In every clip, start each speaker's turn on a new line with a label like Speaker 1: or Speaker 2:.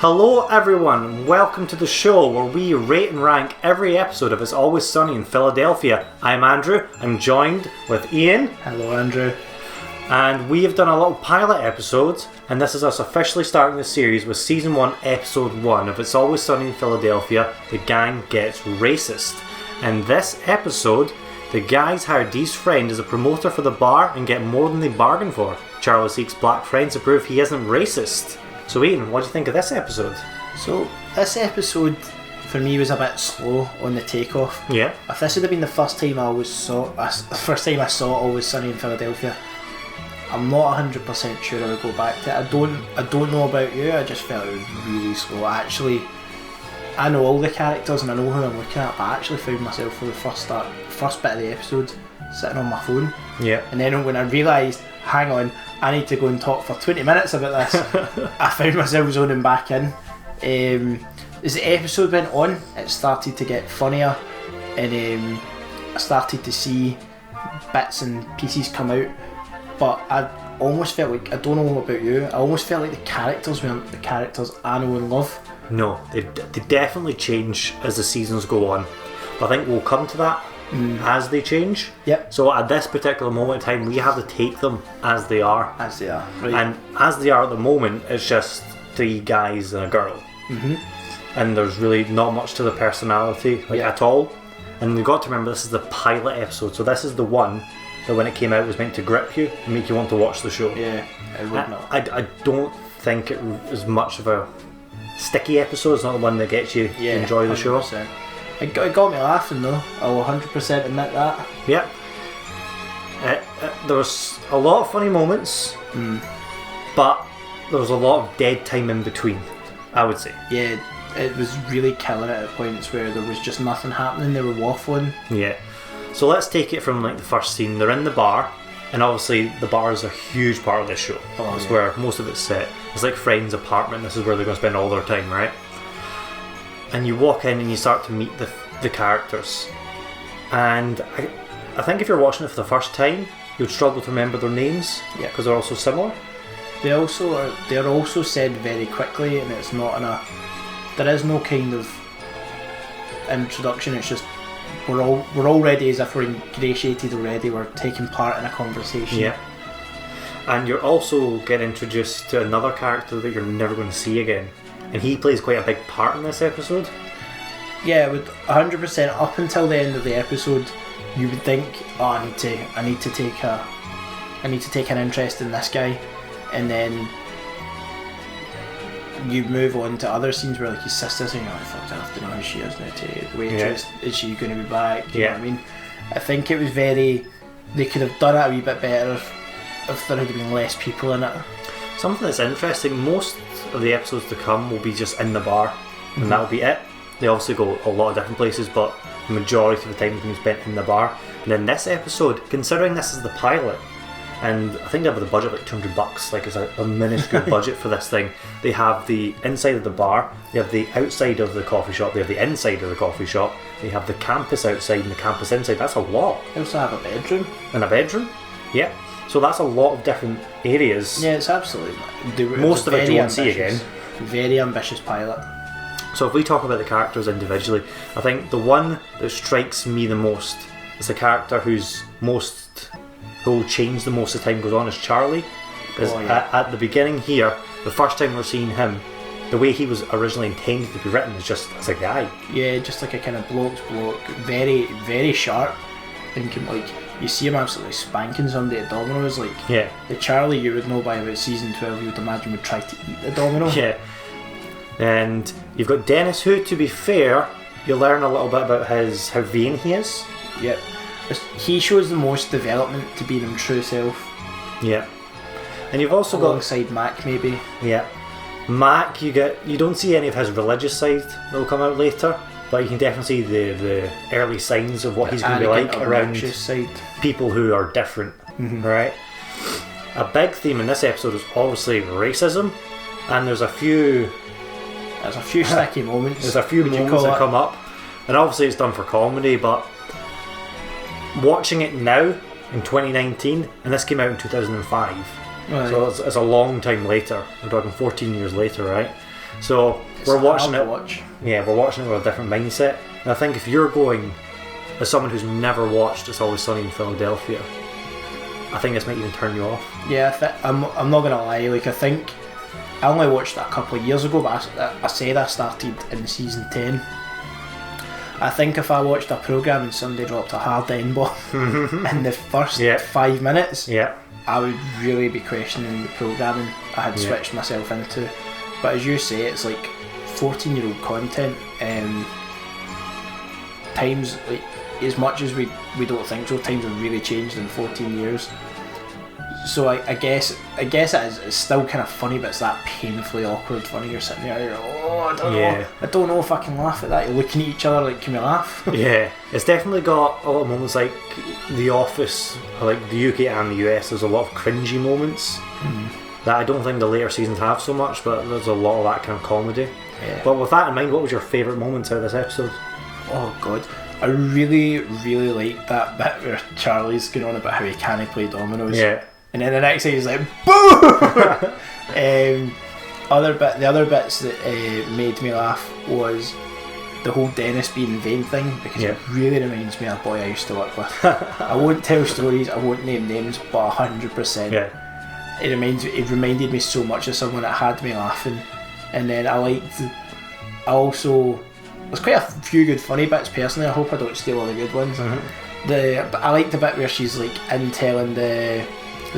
Speaker 1: Hello everyone, welcome to the show where we rate and rank every episode of It's Always Sunny in Philadelphia. I'm Andrew, I'm joined with Ian.
Speaker 2: Hello Andrew.
Speaker 1: And we have done a little pilot episode, and this is us officially starting the series with Season 1, Episode 1 of It's Always Sunny in Philadelphia, The Gang Gets Racist. In this episode, the guys hire Dee's friend as a promoter for the bar and get more than they bargained for. Charlie seeks black friends to prove he isn't racist. So Ian, what do you think of this episode?
Speaker 2: So this episode for me was a bit slow on the takeoff.
Speaker 1: Yeah.
Speaker 2: If this had been the first time I saw Always Sunny in Philadelphia, I'm not 100% sure I would go back to it. I don't know about you, I just felt it was really slow. I know all the characters and I know who I'm looking at, but I actually found myself for the first bit of the episode sitting on my phone. Yeah. And then when I realised, hang on, I need to go and talk for 20 minutes about this, I found myself zoning back in. As the episode went on, it started to get funnier, and I started to see bits and pieces come out, but I almost felt like, I don't know about you, I almost felt like the characters weren't the characters I know and love.
Speaker 1: No, they definitely change as the seasons go on, but I think we'll come to that as they change.
Speaker 2: Yep.
Speaker 1: So at this particular moment in time, we have to take them as they are.
Speaker 2: As they are, right.
Speaker 1: And as they are at the moment, it's just three guys and a girl. Mm-hmm. And there's really not much to the personality at all. And we've got to remember this is the pilot episode, so this is the one that when it came out was meant to grip you and make you want to watch the show.
Speaker 2: Yeah, it would not.
Speaker 1: I don't think it was much of a sticky episode. It's not the one that gets you to enjoy the 100%. Show.
Speaker 2: It got me laughing though, I'll 100% admit that.
Speaker 1: Yep. There was a lot of funny moments, but there was a lot of dead time in between, I would say.
Speaker 2: Yeah, it was really killing it at points where there was just nothing happening, they were waffling.
Speaker 1: Yeah. So let's take it from like the first scene. They're in the bar, and obviously the bar is a huge part of this show. It's where most of it's set. It's like Friends' apartment, this is where they're going to spend all their time, right? And you walk in and you start to meet the characters. And I think if you're watching it for the first time, you'd struggle to remember their names, because they're all so similar.
Speaker 2: They're also said very quickly, and it's not there is no kind of introduction, it's just we're already as if we're ingratiated already, we're taking part in a conversation.
Speaker 1: Yeah. And you're also getting introduced to another character that you're never going to see again. And he plays quite a big part in this episode.
Speaker 2: Yeah, with 100% up until the end of the episode, you would think, oh, I need to take an interest in this guy, and then you move on to other scenes where like his sister's saying, oh fuck, I have to know who she is now. To the waitress, is she going to be back? You know what I mean? I think it was they could have done it a wee bit better if there had been less people in it.
Speaker 1: Something that's interesting, most of the episodes to come will be just in the bar, and that'll be it. They obviously go a lot of different places, but the majority of the time is going to be spent in the bar. And then this episode, considering this is the pilot, and I think they have the budget like $200, like it's a minuscule budget for this thing. They have the inside of the bar, they have the outside of the coffee shop, they have the inside of the coffee shop, they have the campus outside and the campus inside. That's a lot.
Speaker 2: They also have a bedroom.
Speaker 1: And a bedroom? Yeah. So that's a lot of different areas.
Speaker 2: Yeah, it's absolutely.
Speaker 1: Most of it you won't see again.
Speaker 2: Very ambitious pilot.
Speaker 1: So if we talk about the characters individually, I think the one that strikes me the most is the character who will change the most as time goes on is Charlie. Because at the beginning here, the first time we're seeing him, the way he was originally intended to be written is just as a guy.
Speaker 2: Yeah, just like a kind of bloke, very, very sharp, and like you see him absolutely spanking somebody at dominoes. Like the Charlie you would know by about season 12, you would imagine would try to eat the domino.
Speaker 1: Yeah. And you've got Dennis, who, to be fair, you learn a little bit about how vain he is.
Speaker 2: Yep. He shows the most development to be his true self.
Speaker 1: Yeah. And you've also
Speaker 2: alongside Mac, maybe.
Speaker 1: Yeah. Mac, you don't see any of his religious side that will come out later, but you can definitely see the early signs of what he's going to be like around people who are different, right? A big theme in this episode is obviously racism, and there's a few
Speaker 2: sticky moments.
Speaker 1: There's a few moments that come up, and obviously it's done for comedy, but watching it now in 2019, and this came out in 2005, so it's a long time later. We're talking 14 years later, right? So
Speaker 2: It's
Speaker 1: we're watching
Speaker 2: hard
Speaker 1: it.
Speaker 2: to watch.
Speaker 1: Yeah, we're watching it with a different mindset. And I think if you're going as someone who's never watched It's Always Sunny in Philadelphia, I think this might even turn you off.
Speaker 2: Yeah, I'm not gonna lie. Like, I think I only watched it a couple of years ago, but I said I started in season 10. I think if I watched a programme and somebody dropped a hard N-bomb in the first 5 minutes, I would really be questioning the programming I had switched myself into. But as you say, it's like 14-year-old content. Times, like, as much as we don't think so, times have really changed in 14 years. So I guess it is, it's still kind of funny, but it's that painfully awkward funny. You're sitting there, you're like, oh, I don't know. I don't know if I can laugh at that. You're looking at each other like, can we laugh?
Speaker 1: Yeah, it's definitely got a lot of moments like The Office, like the UK and the US. There's a lot of cringy moments that I don't think the later seasons have so much, but there's a lot of that kind of comedy.
Speaker 2: Yeah.
Speaker 1: But with that in mind, what was your favourite moments out of this episode?
Speaker 2: Oh God, I really, really liked that bit where Charlie's going on about how he can't play dominoes.
Speaker 1: Yeah.
Speaker 2: And then the next thing he's like, boo! The other bits that made me laugh was the whole Dennis being vain thing, because it really reminds me of a boy I used to work with. I won't tell stories, I won't name names, but 100%.
Speaker 1: Yeah.
Speaker 2: It reminded me so much of someone that had me laughing. And then there's quite a few good funny bits personally. I hope I don't steal all the good ones. But I like the bit where she's like in telling the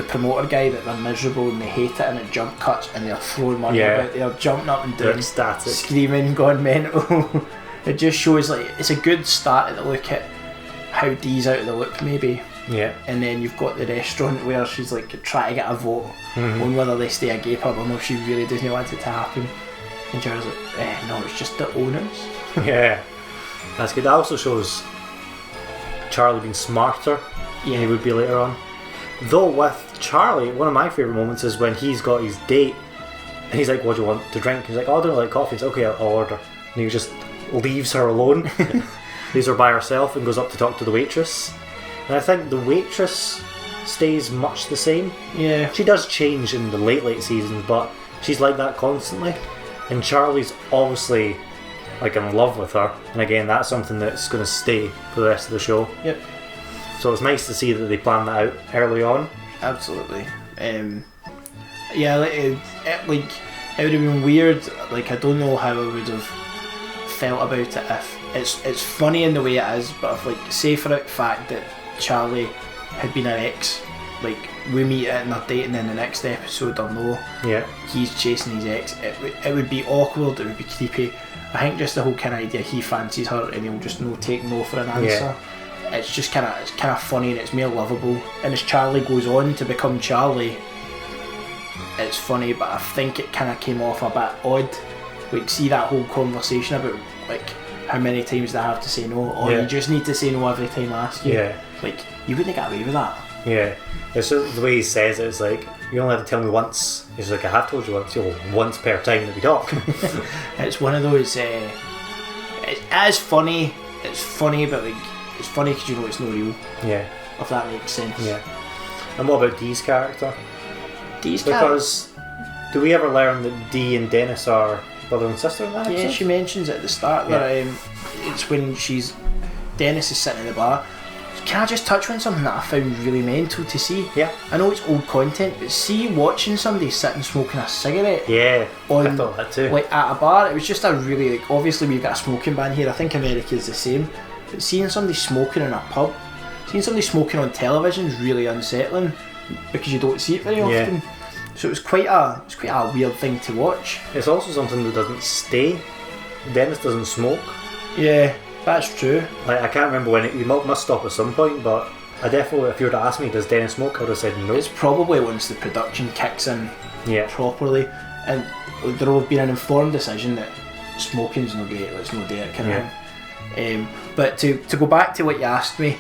Speaker 2: promoter guy that they're miserable and they hate it, and it jump cuts and they're throwing money about, they're jumping up and down, screaming, going mental. It just shows like it's a good start at the look at how Dee's out of the loop maybe.
Speaker 1: Yeah. And
Speaker 2: then you've got the restaurant where she's like trying to get a vote on whether they stay a gay pub or no. She really doesn't want it to happen. And Jared's like, no, it's just the owners.
Speaker 1: Yeah, that's good. That also shows Charlie being smarter than he would be later on. Though with Charlie, one of my favourite moments is when he's got his date and he's like, what do you want to drink? He's like, oh, I don't like coffee. He's like, okay, I'll order. And he just leaves her alone, leaves her by herself and goes up to talk to the waitress. And I think the waitress stays much the same. Yeah. She does change in the late seasons, but she's like that constantly. And Charlie's obviously like in love with her, and again that's something that's going to stay for the rest of the show. Yep. So it's nice to see that they planned that out early on.
Speaker 2: Absolutely. Yeah, it would have been weird. Like, I don't know how I would have felt about it if it's funny in the way it is, but if, like, say for the fact that Charlie had been an ex, like we meet it in their date and then the next episode or no, he's chasing his ex, it would be awkward, it would be creepy. I think just the whole kind of idea he fancies her and he'll just take no for an answer. It's just kind of funny and it's more lovable. And as Charlie goes on to become Charlie, it's funny, but I think it kind of came off a bit odd. Like, see that whole conversation about like how many times they have to say no, or you just need to say no every time I ask you. Yeah. Like, you wouldn't get away with that. Yeah.
Speaker 1: It's just the way he says it, it's like, you only have to tell me once. He's like, I have told you once. Once per time that we talk.
Speaker 2: It's one of those, it's funny, but like, it's funny because you know it's not real. Yeah. If that makes sense.
Speaker 1: Yeah. And what about Dee's character? Because do we ever learn that Dee and Dennis are brother and sister in that episode?
Speaker 2: Yeah, she mentions it at the start where it's when Dennis is sitting in the bar. Can I just touch on something that I found really mental to see? Yeah. I know it's old content, but see watching somebody sitting smoking a cigarette.
Speaker 1: Yeah, I thought that too.
Speaker 2: Like at a bar, it was just a really, like, obviously we've got a smoking ban here, I think America's the same, but seeing somebody smoking in a pub, seeing somebody smoking on television is really unsettling because you don't see it very often. Yeah. So it was quite a weird thing to watch.
Speaker 1: It's also something that doesn't stay. Dennis doesn't smoke.
Speaker 2: Yeah. That's true.
Speaker 1: Like, I can't remember when he must stop at some point, but I definitely, if you were to ask me, does Dennis smoke, I would have said no.
Speaker 2: It's probably once the production kicks in properly, and there will be an informed decision that smoking's no great, let's not do it, kind of thing. But to go back to what you asked me,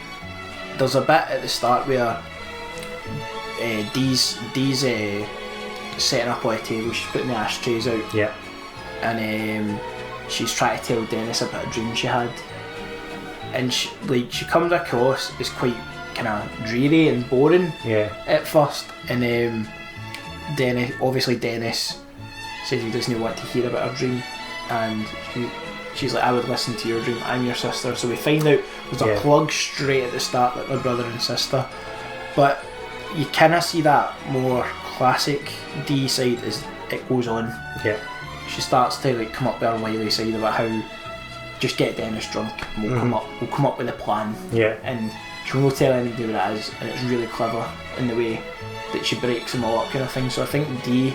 Speaker 2: there's a bit at the start where Dee's setting up on a table, she's putting the ashtrays out, and she's trying to tell Dennis about a dream she had. And she comes across as quite kind of dreary and boring at first, and Dennis says he doesn't want to hear about her dream, and she's like, I would listen to your dream, I'm your sister. So we find out there's a plug straight at the start that they're brother and sister, but you kind of see that more classic Dee side as it goes on.
Speaker 1: Yeah.
Speaker 2: She starts to like come up with her wily side about how just get Dennis drunk and we'll come up with a plan.
Speaker 1: Yeah.
Speaker 2: And she won't tell anybody what it is, and it's really clever in the way that she breaks them all up, kind of thing. So I think Dee,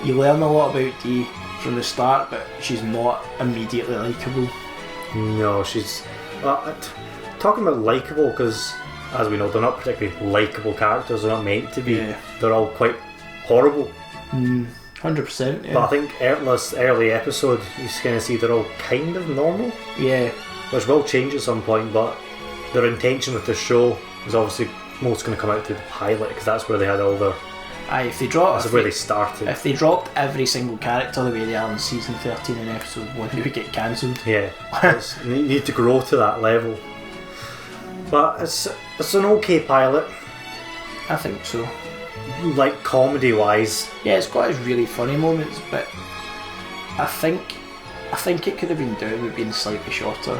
Speaker 2: you learn a lot about Dee from the start, but she's not immediately likeable.
Speaker 1: No, she's talking about likeable, because as we know, they're not particularly likeable characters. They're not meant to be.
Speaker 2: Yeah.
Speaker 1: They're all quite horrible.
Speaker 2: 100%. Yeah.
Speaker 1: But I think this early episode, you kind of see they're all kind of normal.
Speaker 2: Yeah.
Speaker 1: Which will change at some point, but their intention with the show is obviously most going to come out through the pilot, because that's where they had all their.
Speaker 2: If they drop,
Speaker 1: that's where they started.
Speaker 2: If they dropped every single character the way they are in season 13 and episode 1, they would get cancelled.
Speaker 1: Yeah, you need to grow to that level. But it's an okay pilot.
Speaker 2: I think so.
Speaker 1: Like comedy wise.
Speaker 2: Yeah, it's got its really funny moments, but I think it could have been done with being slightly shorter.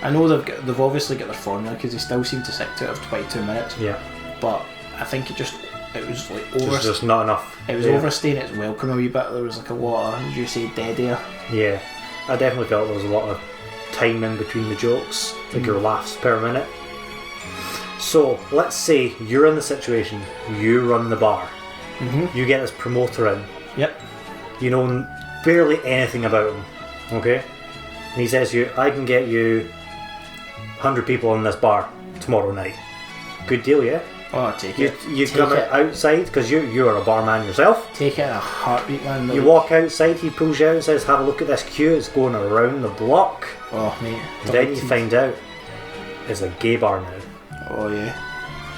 Speaker 2: I know they've obviously got their formula, because they still seem to stick to it of 22 minutes.
Speaker 1: Yeah.
Speaker 2: But I think it was like
Speaker 1: just not enough.
Speaker 2: It was overstaying its welcome a wee bit. There was like a lot of, as you say, dead air.
Speaker 1: Yeah, I definitely felt there was a lot of time in between the jokes, like your laughs per minute. So let's say you're in the situation, you run the bar, you get this promoter in.
Speaker 2: Yep.
Speaker 1: You know barely anything about him, okay? And he says to you, I can get you 100 people in this bar tomorrow night. Good deal, yeah?
Speaker 2: Oh, take it.
Speaker 1: You come outside, because you are a barman yourself.
Speaker 2: Take it in a heartbeat, man.
Speaker 1: You walk outside, he pulls you out and says, have a look at this queue, it's going around the block.
Speaker 2: Oh, mate.
Speaker 1: And then you find out it's a gay bar now.
Speaker 2: Oh, yeah.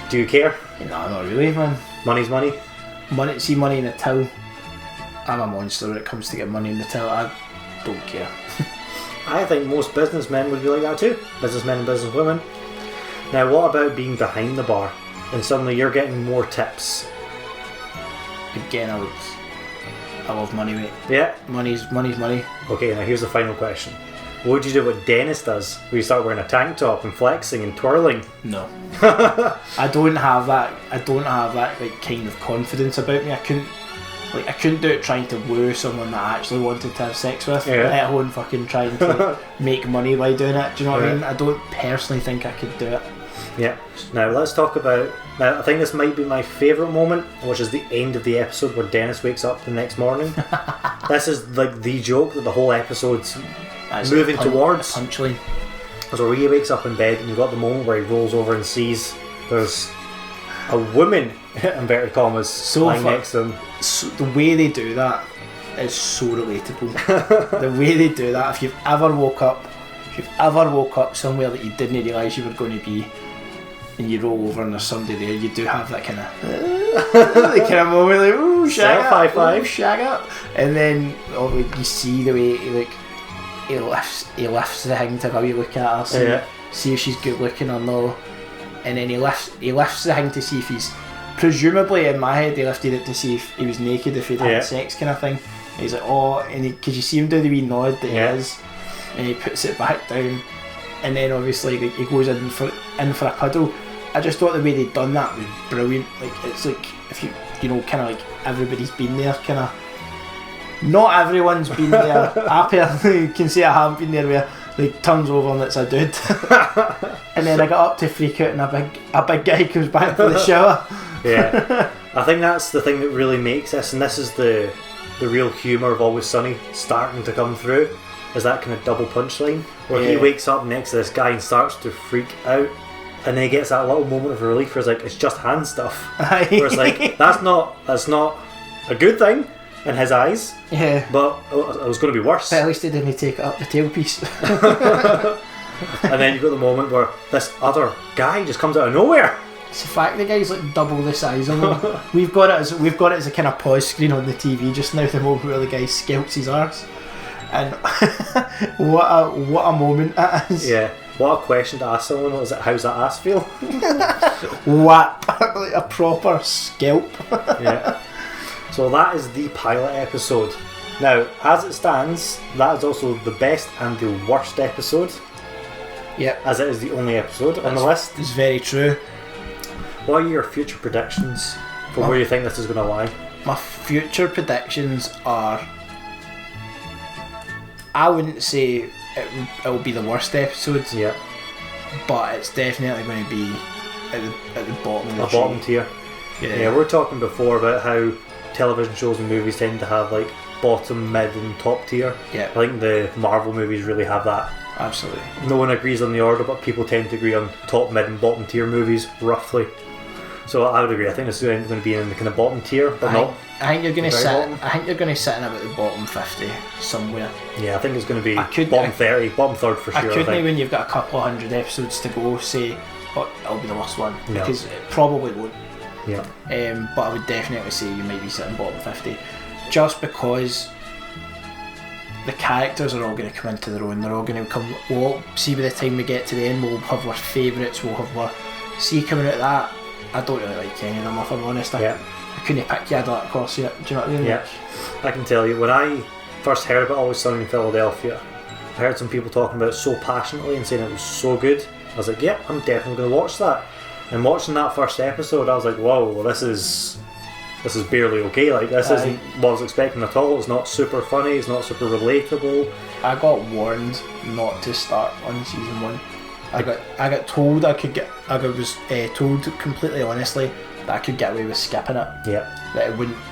Speaker 1: Do you care?
Speaker 2: No, not really, man.
Speaker 1: Money's money?
Speaker 2: Money in the till. I'm a monster when it comes to get money in the till. I don't care.
Speaker 1: I think most businessmen would be like that too. Businessmen and businesswomen. Now, what about being behind the bar and suddenly you're getting more tips?
Speaker 2: Again, I love money, mate.
Speaker 1: Yeah.
Speaker 2: Money's money.
Speaker 1: Okay, now here's the final question. What would you do what Dennis does, where you start wearing a tank top and flexing and twirling?
Speaker 2: No. I don't have that like kind of confidence about me. I couldn't do it trying to woo someone that I actually wanted to have sex with, let alone fucking trying to make money by doing it. Do you know what I mean? I don't personally think I could do it.
Speaker 1: Yeah. Now let's talk about. Now I think this might be my favourite moment, which is the end of the episode where Dennis wakes up the next morning. This is like the joke that the whole episode's moving towards.
Speaker 2: A punchline.
Speaker 1: So he wakes up in bed and you've got the moment where he rolls over and sees there's a woman, inverted commas, lying next to him.
Speaker 2: So the way they do that is so relatable. The way they do that, if you've ever woke up somewhere that you didn't realise you were going to be, and you roll over and there's somebody there, you do have that kind of moment, like, ooh, shag up, and then you see the way he lifts the thing to have a wee look at her, see if she's good looking or no, and then he lifts the thing to see if he's, presumably in my head he lifted it to see if he was naked, if he'd had sex, kind of thing. And he's like, oh, and because you see him do the wee nod that he is, and he puts it back down, and then obviously he goes in for a cuddle. I just thought the way they'd done that was brilliant. Like, it's like, if you know, kind of like everybody's been there, kind of. Not everyone's been there. I personally can say I haven't been there, where like turns over and it's a dude, and then I got up to freak out and a big guy comes back for the shower. Yeah,
Speaker 1: I think that's the thing that really makes this, and this is the real humour of Always Sunny starting to come through, is that kind of double punchline where he wakes up next to this guy and starts to freak out, and then he gets that little moment of relief where it's like, it's just hand stuff. Where it's like, that's not a good thing in his eyes. Yeah. But it was going to be worse.
Speaker 2: But at least he didn't take it up the tailpiece.
Speaker 1: And then you've got the moment where this other guy just comes out of nowhere.
Speaker 2: It's the fact the guy's like double the size of him. We've got it as a kind of pause screen on the TV just now, the moment where the guy scalps his arse. And what a moment that is.
Speaker 1: Yeah. What a question to ask someone. Is it, how's that ass feel?
Speaker 2: What? Like a proper scalp.
Speaker 1: Yeah. So that is the pilot episode. Now, as it stands, that is also the best and the worst episode.
Speaker 2: Yep.
Speaker 1: As it is the only episode on the list.
Speaker 2: It's very true.
Speaker 1: What are your future predictions for where you think this is going to lie?
Speaker 2: My future predictions are... I wouldn't say it'll be the worst episode.
Speaker 1: Yeah.
Speaker 2: But it's definitely going to be at the bottom of the
Speaker 1: tree. Bottom tier. Yeah, we were talking before about how television shows and movies tend to have like bottom, mid and top tier.
Speaker 2: Yeah.
Speaker 1: I think the Marvel movies really have that.
Speaker 2: Absolutely.
Speaker 1: No one agrees on the order, but people tend to agree on top, mid and bottom tier movies, roughly. So I would agree. I think this is going to be in the kind of bottom tier, but
Speaker 2: I think you're going to sit. I think you're going to sit in about the bottom 50 somewhere.
Speaker 1: Yeah, I think it's going to be bottom 30, bottom third for sure.
Speaker 2: I couldn't, when you've got a couple of hundred episodes to go, say, "Oh, it'll be the worst one," because it probably won't.
Speaker 1: Yeah.
Speaker 2: But I would definitely say you might be sitting bottom 50, just because the characters are all going to come into their own. They're all going to come. We'll see by the time we get to the end. We'll have our favourites. We'll have our coming out of that. I don't really like any of them, if I'm honest. I couldn't pick you. I don't course yet. Do you know what I mean?
Speaker 1: Yeah. I can tell you, when I first heard about Always Sunny in Philadelphia, I heard some people talking about it so passionately and saying it was so good. I was like, yeah, I'm definitely going to watch that. And watching that first episode, I was like, whoa, this is barely okay. Like, this isn't what I was expecting at all. It's not super funny. It's not super relatable.
Speaker 2: I got warned not to start on season 1. I got told I was told completely honestly that I could get away with skipping it.
Speaker 1: Yeah.
Speaker 2: That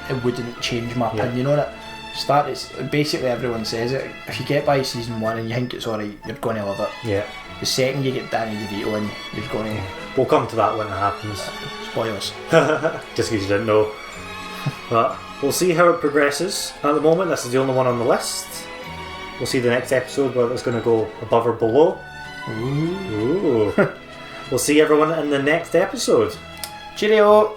Speaker 2: it wouldn't change my opinion on it. Basically everyone says it. If you get by season 1 and you think it's alright, you're going to love it.
Speaker 1: Yeah.
Speaker 2: The second you get Danny DeVito in, you're going to...
Speaker 1: We'll come to that when it happens.
Speaker 2: Spoilers.
Speaker 1: Just because you didn't know. But we'll see how it progresses. At the moment, this is the only one on the list. We'll see the next episode whether it's going to go above or below. Ooh. We'll see everyone in the next episode.
Speaker 2: Cheerio!